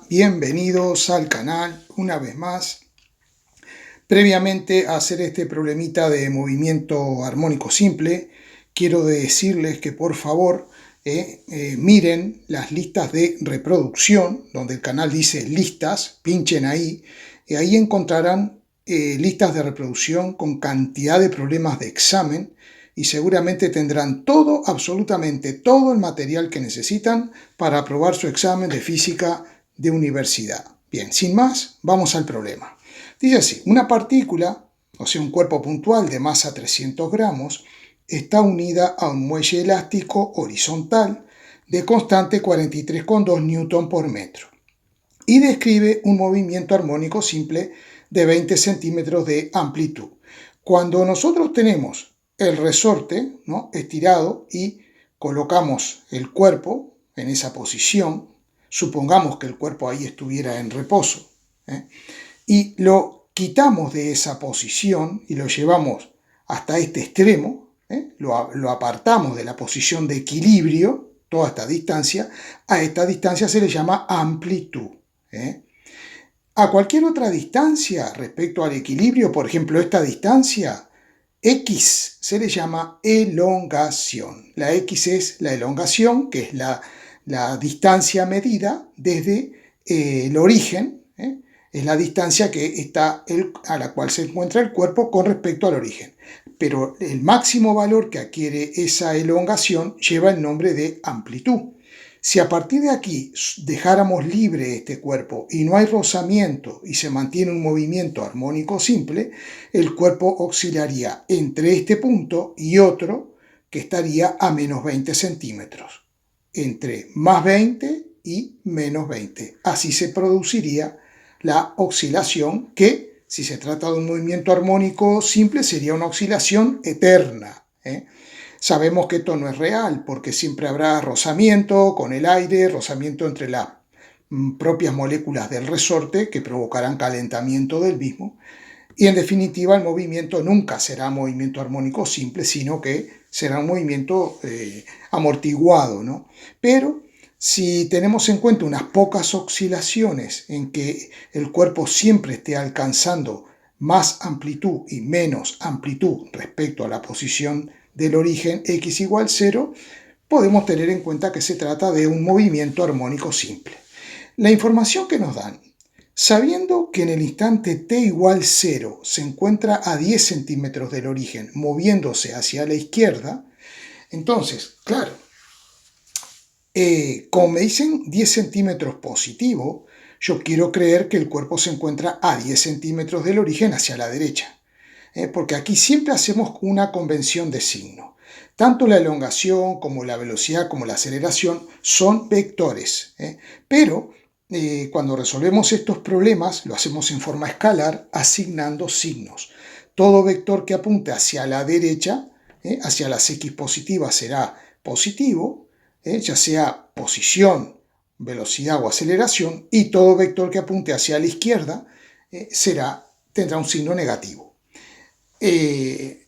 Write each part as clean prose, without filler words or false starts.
Bienvenidos al canal una vez más. Previamente a hacer este problemita de movimiento armónico simple, quiero decirles que por favor miren las listas de reproducción, donde el canal dice listas, pinchen ahí, y ahí encontrarán listas de reproducción con cantidad de problemas de examen, y seguramente tendrán todo, absolutamente todo el material que necesitan para aprobar su examen de física de universidad. Bien, sin más, vamos al problema. Dice así: una partícula, o sea, un cuerpo puntual de masa 300 gramos, está unida a un muelle elástico horizontal de constante 43,2 newton por metro y describe un movimiento armónico simple de 20 centímetros de amplitud. Cuando nosotros tenemos el resorte, ¿no?, estirado y colocamos el cuerpo en esa posición, supongamos que el cuerpo ahí estuviera en reposo, y lo quitamos de esa posición y lo llevamos hasta este extremo, lo apartamos de la posición de equilibrio, toda esta distancia, a esta distancia se le llama amplitud. A cualquier otra distancia respecto al equilibrio, por ejemplo esta distancia, X, se le llama elongación. La X es la elongación, que es la distancia medida desde el origen, es la distancia a la cual se encuentra el cuerpo con respecto al origen. Pero el máximo valor que adquiere esa elongación lleva el nombre de amplitud. Si a partir de aquí dejáramos libre este cuerpo y no hay rozamiento y se mantiene un movimiento armónico simple, el cuerpo oscilaría entre este punto y otro que estaría a menos 20 centímetros, entre más 20 y menos 20. Así se produciría la oscilación que, si se trata de un movimiento armónico simple, sería una oscilación eterna. Sabemos que esto no es real porque siempre habrá rozamiento con el aire, rozamiento entre las propias moléculas del resorte que provocarán calentamiento del mismo. Y en definitiva el movimiento nunca será movimiento armónico simple, sino que será un movimiento amortiguado, ¿no? Pero si tenemos en cuenta unas pocas oscilaciones en que el cuerpo siempre esté alcanzando más amplitud y menos amplitud respecto a la posición del origen x igual 0, podemos tener en cuenta que se trata de un movimiento armónico simple. La información que nos dan, sabiendo que en el instante t igual 0 se encuentra a 10 centímetros del origen moviéndose hacia la izquierda, entonces, claro, como me dicen 10 centímetros positivo, yo quiero creer que el cuerpo se encuentra a 10 centímetros del origen hacia la derecha. Porque aquí siempre hacemos una convención de signo. Tanto la elongación como la velocidad como la aceleración son vectores. Pero cuando resolvemos estos problemas lo hacemos en forma escalar asignando signos. Todo vector que apunte hacia la derecha, hacia las x positivas, será positivo, ya sea posición, velocidad o aceleración, y todo vector que apunte hacia la izquierda tendrá un signo negativo.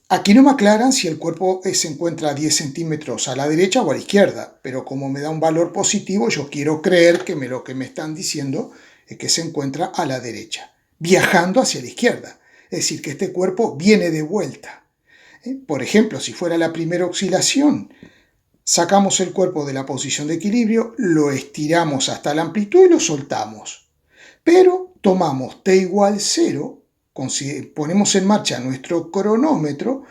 Aquí no me aclaran si el cuerpo se encuentra a 10 centímetros a la derecha o a la izquierda, pero como me da un valor positivo, yo quiero creer que lo que me están diciendo es que se encuentra a la derecha, viajando hacia la izquierda. Es decir, que este cuerpo viene de vuelta. Por ejemplo, si fuera la primera oscilación, sacamos el cuerpo de la posición de equilibrio, lo estiramos hasta la amplitud y lo soltamos. Pero tomamos t igual 0, ponemos en marcha nuestro cronómetro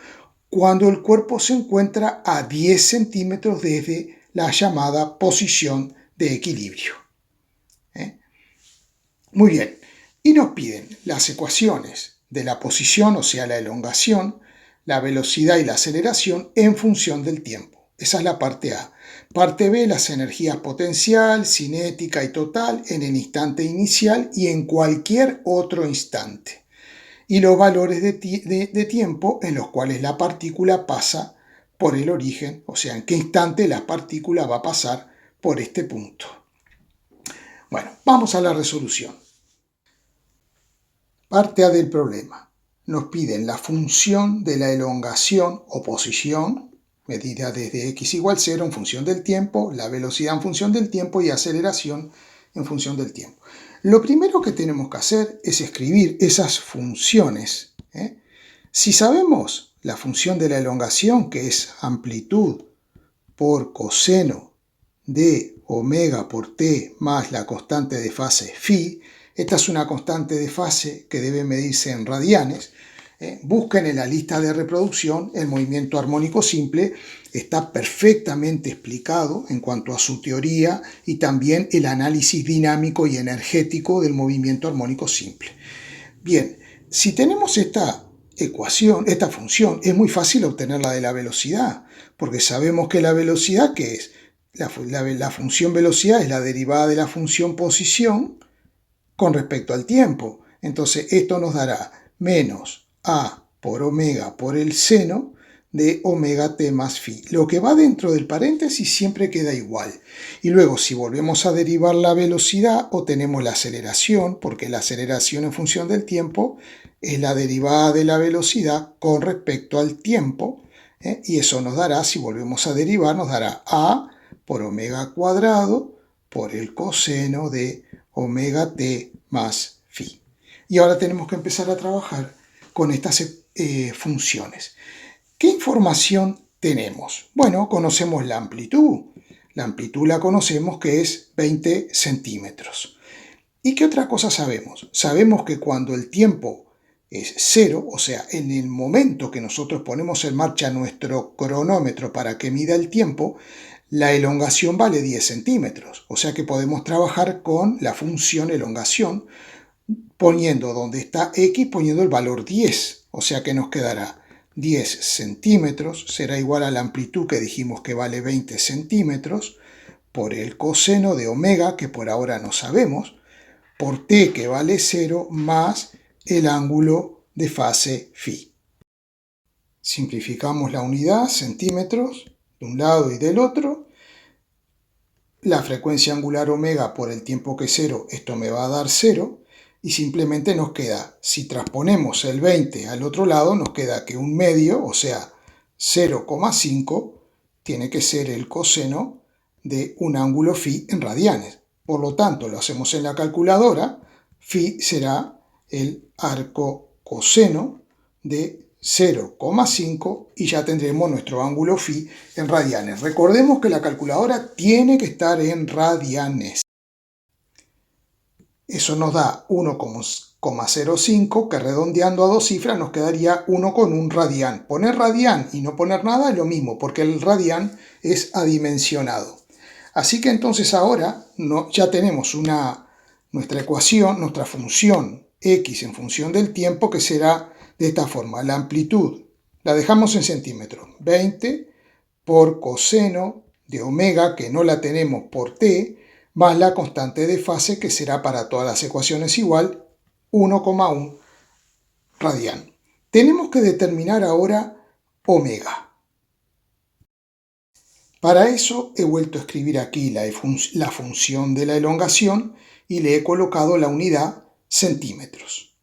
cuando el cuerpo se encuentra a 10 centímetros desde la llamada posición de equilibrio. Muy bien, y nos piden las ecuaciones de la posición, o sea, la elongación, la velocidad y la aceleración en función del tiempo. Esa es la parte A. Parte B, las energías potencial, cinética y total en el instante inicial y en cualquier otro instante. Y los valores de tiempo en los cuales la partícula pasa por el origen, o sea, en qué instante la partícula va a pasar por este punto. Bueno, vamos a la resolución. Parte A del problema. Nos piden la función de la elongación o posición, medida desde x igual 0 en función del tiempo, la velocidad en función del tiempo y aceleración en función del tiempo. Lo primero que tenemos que hacer es escribir esas funciones. Si sabemos la función de la elongación, que es amplitud por coseno de omega por t más la constante de fase phi, esta es una constante de fase que debe medirse en radianes. Busquen en la lista de reproducción el movimiento armónico simple, está perfectamente explicado en cuanto a su teoría y también el análisis dinámico y energético del movimiento armónico simple. Bien, si tenemos esta ecuación, esta función, es muy fácil obtenerla de la velocidad, porque sabemos que la velocidad, ¿qué es? La función velocidad es la derivada de la función posición con respecto al tiempo. Entonces esto nos dará menos a por omega por el seno de omega t más phi. Lo que va dentro del paréntesis siempre queda igual. Y luego si volvemos a derivar la velocidad obtenemos la aceleración, porque la aceleración en función del tiempo es la derivada de la velocidad con respecto al tiempo. Y eso nos dará, si volvemos a derivar, nos dará a por omega cuadrado por el coseno de omega t más phi. Y ahora tenemos que empezar a trabajar con estas funciones. ¿Qué información tenemos? Bueno, conocemos la amplitud. La amplitud la conocemos que es 20 centímetros. ¿Y qué otra cosa sabemos? Sabemos que cuando el tiempo es cero, o sea, en el momento que nosotros ponemos en marcha nuestro cronómetro para que mida el tiempo, la elongación vale 10 centímetros. O sea que podemos trabajar con la función elongación poniendo donde está x, poniendo el valor 10. O sea que nos quedará 10 centímetros, será igual a la amplitud que dijimos que vale 20 centímetros, por el coseno de omega, que por ahora no sabemos, por t, que vale 0, más el ángulo de fase phi. Simplificamos la unidad, centímetros, de un lado y del otro. La frecuencia angular omega por el tiempo que es 0, esto me va a dar 0. Y simplemente nos queda, si transponemos el 20 al otro lado, nos queda que un medio, o sea, 0,5, tiene que ser el coseno de un ángulo phi en radianes. Por lo tanto, lo hacemos en la calculadora, phi será el arco coseno de 0,5 y ya tendremos nuestro ángulo phi en radianes. Recordemos que la calculadora tiene que estar en radianes. Eso nos da 1,05, que redondeando a dos cifras nos quedaría 1,1 radián. Poner radián y no poner nada es lo mismo, porque el radián es adimensionado. Así que entonces ahora ya tenemos nuestra ecuación, nuestra función x en función del tiempo, que será de esta forma. La amplitud la dejamos en centímetros, 20 por coseno de omega, que no la tenemos, por t, más la constante de fase, que será para todas las ecuaciones igual, 1,1 radián. Tenemos que determinar ahora omega. Para eso he vuelto a escribir aquí la función de la elongación y le he colocado la unidad centímetros,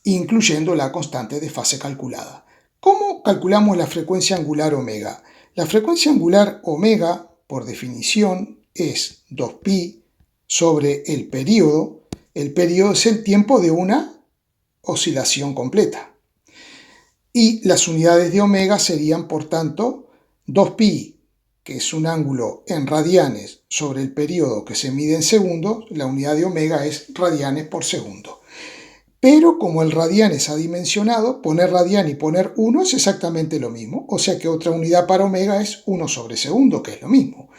incluyendo la constante de fase calculada. ¿Cómo calculamos la frecuencia angular omega? La frecuencia angular omega, por definición, es 2pi sobre el periodo. El periodo es el tiempo de una oscilación completa. Y las unidades de omega serían, por tanto, 2pi, que es un ángulo en radianes, sobre el periodo que se mide en segundos. La unidad de omega es radianes por segundo. Pero como el radián es adimensionado, poner radián y poner 1 es exactamente lo mismo. O sea que otra unidad para omega es 1 sobre segundo, que es lo mismo.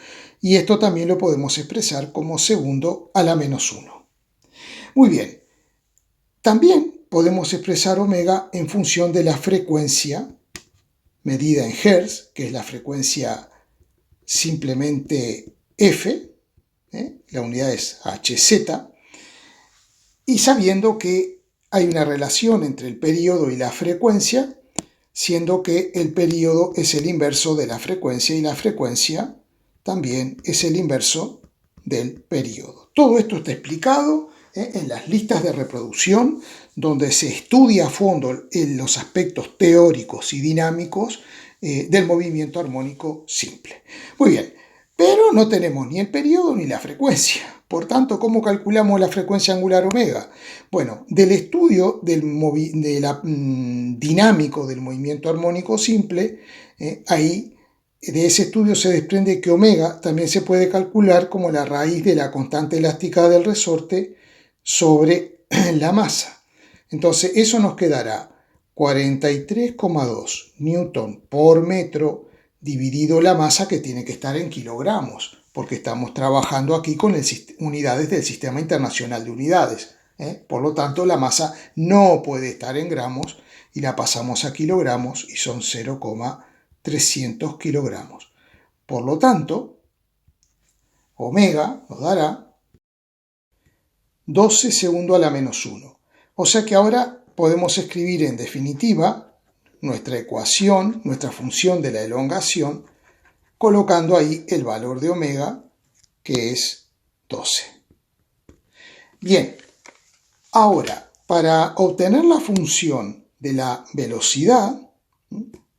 Y esto también lo podemos expresar como segundo a la menos 1. Muy bien. También podemos expresar omega en función de la frecuencia medida en Hertz, que es la frecuencia simplemente F, la unidad es Hz, y sabiendo que hay una relación entre el periodo y la frecuencia, siendo que el periodo es el inverso de la frecuencia y la frecuencia también es el inverso del periodo. Todo esto está explicado en las listas de reproducción, donde se estudia a fondo los aspectos teóricos y dinámicos del movimiento armónico simple. Muy bien, pero no tenemos ni el periodo ni la frecuencia. Por tanto, ¿cómo calculamos la frecuencia angular omega? Bueno, del estudio dinámico del movimiento armónico simple, ahí de ese estudio se desprende que omega también se puede calcular como la raíz de la constante elástica del resorte sobre la masa. Entonces eso nos quedará 43,2 newton por metro dividido la masa, que tiene que estar en kilogramos, porque estamos trabajando aquí con unidades del Sistema Internacional de Unidades. Por lo tanto, la masa no puede estar en gramos y la pasamos a kilogramos y son 0,300 kilogramos. Por lo tanto, omega nos dará 12 segundo a la menos 1. O sea que ahora podemos escribir en definitiva nuestra ecuación, nuestra función de la elongación, colocando ahí el valor de omega, que es 12. Bien, ahora, para obtener la función de la velocidad,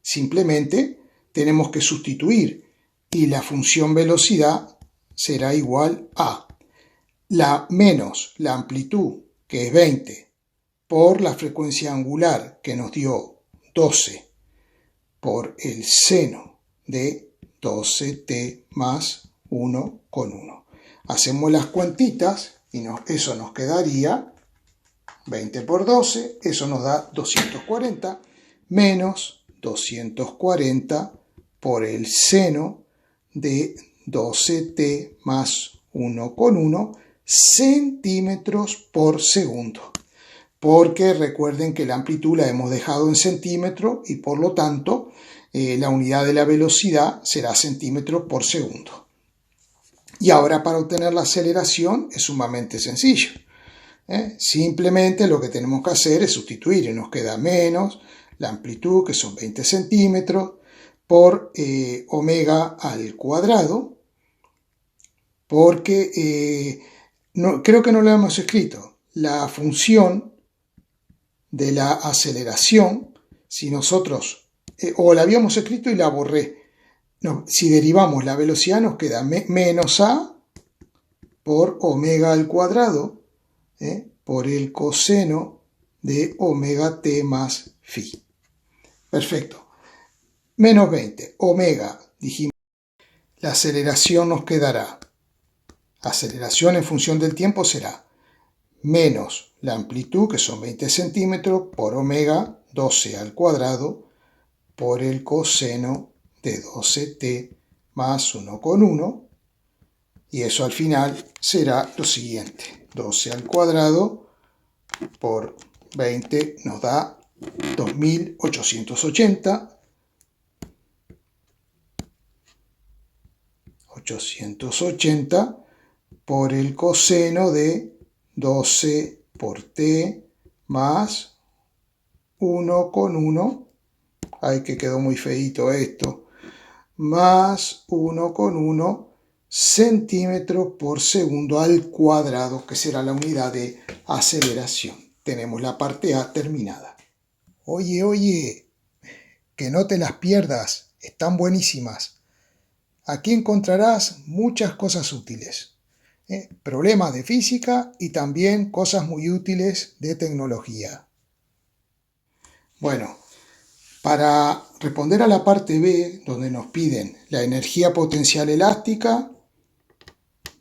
simplemente tenemos que sustituir, y la función velocidad será igual a menos la amplitud, que es 20, por la frecuencia angular, que nos dio 12, por el seno de 12t más 1,1. Hacemos las cuentitas y eso nos quedaría 20 por 12, eso nos da 240, menos 240 por el seno de 12t más 1,1 centímetros por segundo. Porque recuerden que la amplitud la hemos dejado en centímetros y por lo tanto la unidad de la velocidad será centímetros por segundo. Y ahora, para obtener la aceleración es sumamente sencillo. Simplemente lo que tenemos que hacer es sustituir y nos queda menos la amplitud, que son 20 centímetros, por omega al cuadrado, porque creo que no lo hemos escrito. La función de la aceleración, si nosotros, o la habíamos escrito y la borré, no, si derivamos la velocidad nos queda menos a por omega al cuadrado, por el coseno de omega t más phi. Perfecto. Menos 20, omega, dijimos. La aceleración nos quedará, aceleración en función del tiempo será menos la amplitud, que son 20 centímetros, por omega 12 al cuadrado, por el coseno de 12t más 1,1, y eso al final será lo siguiente: 12 al cuadrado por 20 nos da 2880, 880 por el coseno de 12 por t más 1,1, ay, que quedó muy feíto esto, más 1,1 centímetros por segundo al cuadrado, que será la unidad de aceleración. Tenemos la parte A terminada. Oye, que no te las pierdas, están buenísimas. Aquí encontrarás muchas cosas útiles. Problemas de física y también cosas muy útiles de tecnología. Bueno, para responder a la parte B, donde nos piden la energía potencial elástica,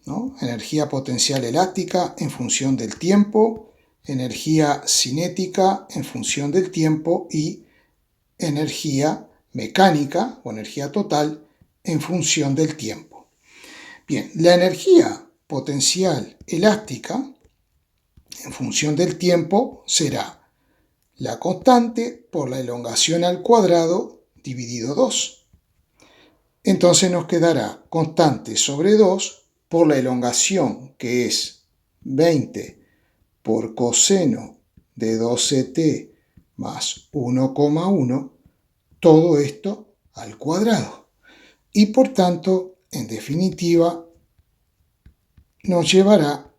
¿no? Energía potencial elástica en función del tiempo, energía cinética en función del tiempo y energía mecánica o energía total en función del tiempo. Bien, la energía potencial elástica en función del tiempo será la constante por la elongación al cuadrado dividido 2. Entonces nos quedará constante sobre 2 por la elongación, que es 20 por coseno de 12t más 1,1, todo esto al cuadrado. Y por tanto, en definitiva, nos llevará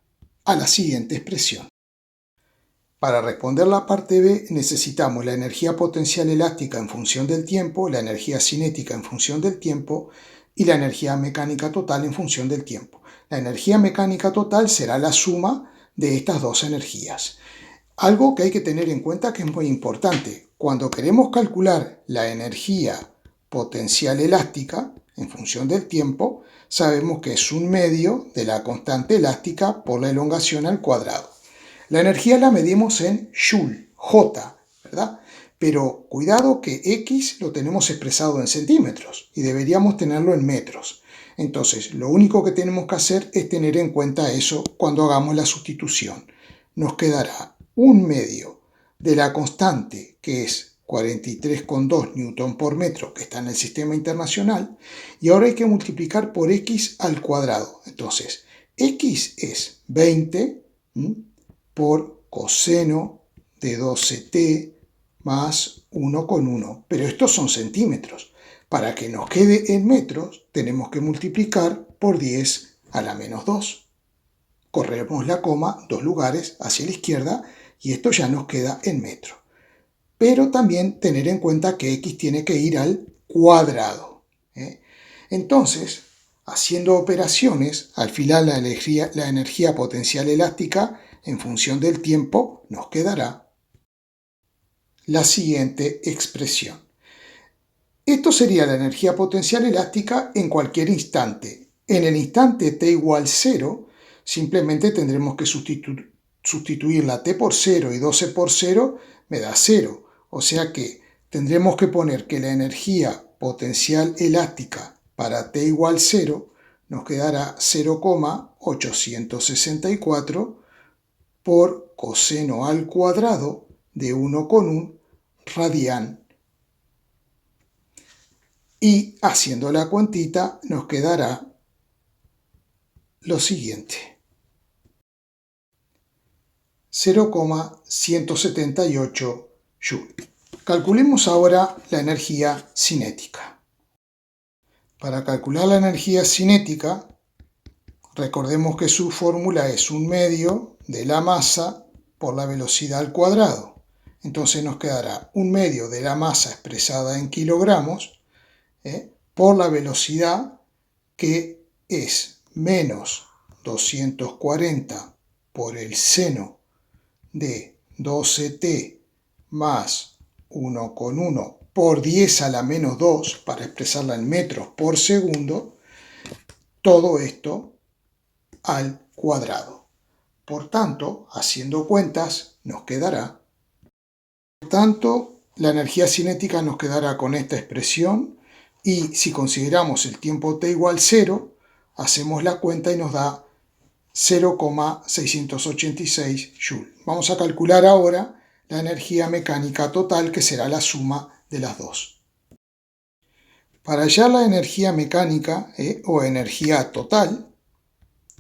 a la siguiente expresión. Para responder la parte B necesitamos la energía potencial elástica en función del tiempo, la energía cinética en función del tiempo y la energía mecánica total en función del tiempo. La energía mecánica total será la suma de estas dos energías. Algo que hay que tener en cuenta que es muy importante. Cuando queremos calcular la energía potencial elástica en función del tiempo, sabemos que es un medio de la constante elástica por la elongación al cuadrado. La energía la medimos en Joule, J, ¿verdad? Pero cuidado que X lo tenemos expresado en centímetros y deberíamos tenerlo en metros. Entonces, lo único que tenemos que hacer es tener en cuenta eso cuando hagamos la sustitución. Nos quedará un medio de la constante, que es 43,2 newton por metro, que está en el sistema internacional, y ahora hay que multiplicar por x al cuadrado. Entonces, x es 20 por coseno de 12t más 1,1. Pero estos son centímetros. Para que nos quede en metros, tenemos que multiplicar por 10 a la menos 2. Corremos la coma 2 lugares hacia la izquierda y esto ya nos queda en metro. Pero también tener en cuenta que x tiene que ir al cuadrado. Entonces, haciendo operaciones, al final la energía potencial elástica en función del tiempo nos quedará la siguiente expresión. Esto sería la energía potencial elástica en cualquier instante. En el instante t igual 0, simplemente tendremos que sustituir la t por 0 y 12 por 0 me da 0. O sea que tendremos que poner que la energía potencial elástica para t igual 0 nos quedará 0,864 por coseno al cuadrado de 1,1 radián. Y haciendo la cuentita nos quedará lo siguiente: 0,178 Joule. Calculemos ahora la energía cinética. Para calcular la energía cinética, recordemos que su fórmula es un medio de la masa por la velocidad al cuadrado. Entonces nos quedará un medio de la masa expresada en kilogramos por la velocidad, que es menos 240 por el seno de 12t más 1,1 por 10 a la menos 2, para expresarla en metros por segundo, todo esto al cuadrado. Por tanto, haciendo cuentas, nos quedará. Por tanto, la energía cinética nos quedará con esta expresión, y si consideramos el tiempo t igual 0, hacemos la cuenta y nos da 0,686 Joule. Vamos a calcular ahora la energía mecánica total, que será la suma de las dos. Para hallar la energía mecánica o energía total,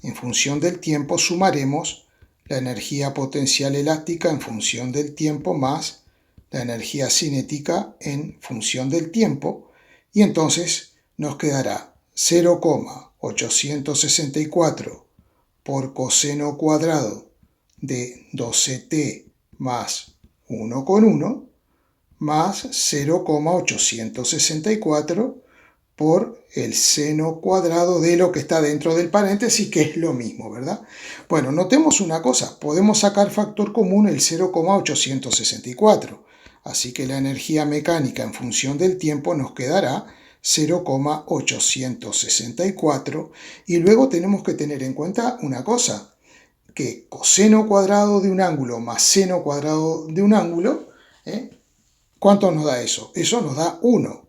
en función del tiempo sumaremos la energía potencial elástica en función del tiempo más la energía cinética en función del tiempo, y entonces nos quedará 0,864 por coseno cuadrado de 12t más 1,1 más 0,864 por el seno cuadrado de lo que está dentro del paréntesis, que es lo mismo, ¿verdad? Bueno, notemos una cosa, podemos sacar factor común el 0,864, así que la energía mecánica en función del tiempo nos quedará 0,864, y luego tenemos que tener en cuenta una cosa, que coseno cuadrado de un ángulo más seno cuadrado de un ángulo, ¿cuánto nos da eso? Eso nos da 1.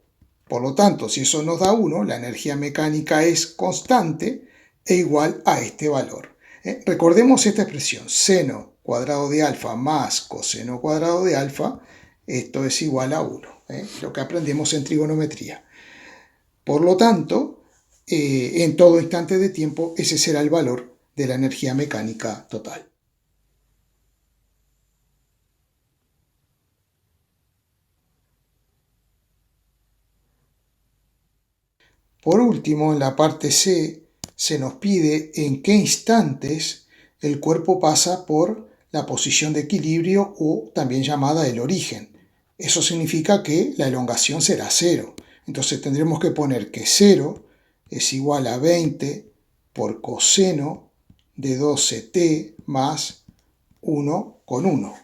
Por lo tanto, si eso nos da 1, la energía mecánica es constante e igual a este valor. Recordemos esta expresión: seno cuadrado de alfa más coseno cuadrado de alfa, esto es igual a 1, lo que aprendemos en trigonometría. Por lo tanto, en todo instante de tiempo, ese será el valor de la energía mecánica total. Por último, en la parte C, se nos pide en qué instantes el cuerpo pasa por la posición de equilibrio, o también llamada el origen. Eso significa que la elongación será 0. Entonces tendremos que poner que 0 es igual a 20 por coseno de 12t más 1 con 1.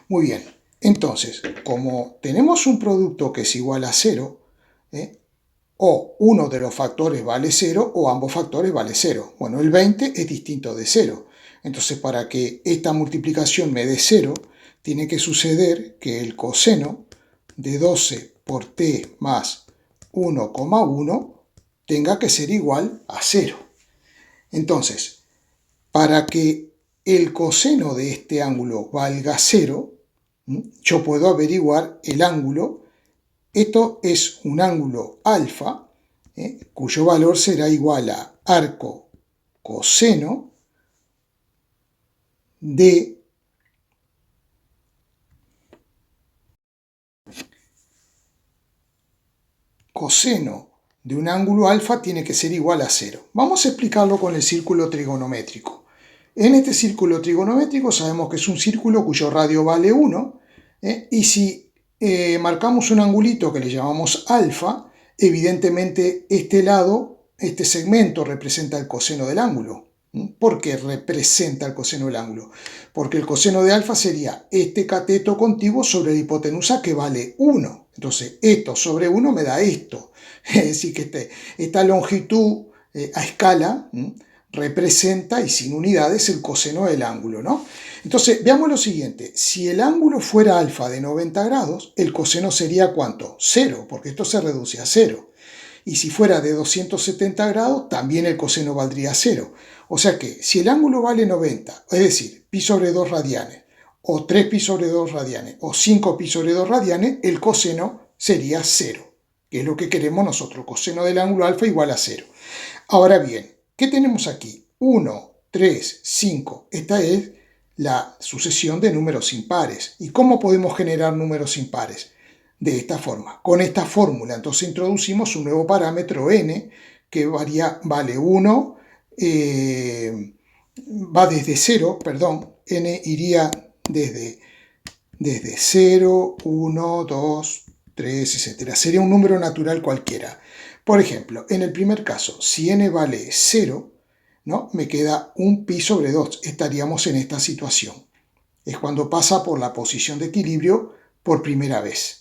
Muy bien, entonces, como tenemos un producto que es igual a 0, o uno de los factores vale 0 o ambos factores vale 0. Bueno, el 20 es distinto de 0. Entonces, para que esta multiplicación me dé 0, tiene que suceder que el coseno de 12 por t más 1,1 tenga que ser igual a 0. Entonces, para que el coseno de este ángulo valga 0, yo puedo averiguar el ángulo. Esto es un ángulo alfa, cuyo valor será igual a arco coseno de un ángulo alfa tiene que ser igual a 0. Vamos a explicarlo con el círculo trigonométrico. En este círculo trigonométrico sabemos que es un círculo cuyo radio vale 1, y si marcamos un angulito que le llamamos alfa, evidentemente este lado, este segmento representa el coseno del ángulo. ¿Por qué representa el coseno del ángulo? Porque el coseno de alfa sería este cateto contiguo sobre la hipotenusa que vale 1. Entonces, esto sobre 1 me da esto. Es decir, que esta longitud a escala representa, y sin unidades, el coseno del ángulo, ¿no? Entonces, veamos lo siguiente. Si el ángulo fuera alfa de 90 grados, el coseno sería ¿cuánto? 0, porque esto se reduce a 0. Y si fuera de 270 grados, también el coseno valdría 0. O sea que si el ángulo vale 90, es decir, pi sobre 2 radianes, o 3 pi sobre 2 radianes, o 5 pi sobre 2 radianes, el coseno sería 0, que es lo que queremos nosotros, coseno del ángulo alfa igual a 0. Ahora bien, ¿qué tenemos aquí? 1, 3, 5. Esta es la sucesión de números impares. ¿Y cómo podemos generar números impares? De esta forma, con esta fórmula. Entonces introducimos un nuevo parámetro n que vale 1, va desde 0, perdón, n iría desde 0, 1, 2, 3, etc. Sería un número natural cualquiera. Por ejemplo, en el primer caso, si n vale 0, ¿no? Me queda un pi sobre 2. Estaríamos en esta situación. Es cuando pasa por la posición de equilibrio por primera vez.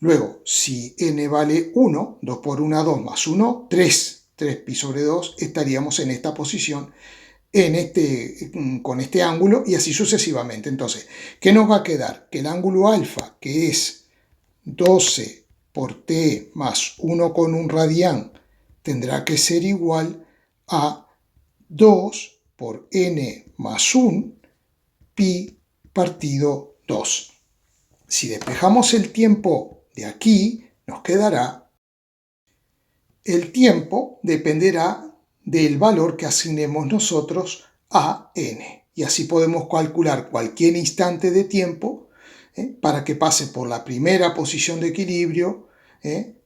Luego, si n vale 1, 2 por 1, 2 más 1, 3 pi sobre 2, estaríamos en esta posición con este ángulo y así sucesivamente. Entonces, ¿qué nos va a quedar? Que el ángulo alfa, que es 12 por t más 1 con un radián, tendrá que ser igual a 2 por n más 1 pi partido 2. Si despejamos el tiempo de aquí, nos quedará, el tiempo dependerá del valor que asignemos nosotros a n. Y así podemos calcular cualquier instante de tiempo para que pase por la primera posición de equilibrio,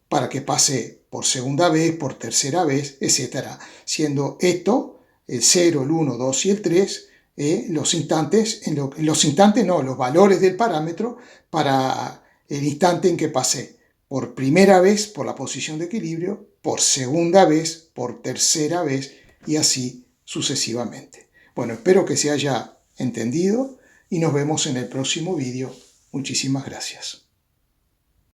para que pase por segunda vez, por tercera vez, etc. Siendo esto el 0, el 1, 2 y el 3 los valores del parámetro para el instante en que pasé por primera vez por la posición de equilibrio, por segunda vez, por tercera vez y así sucesivamente. Bueno, espero que se haya entendido y nos vemos en el próximo vídeo. Muchísimas gracias.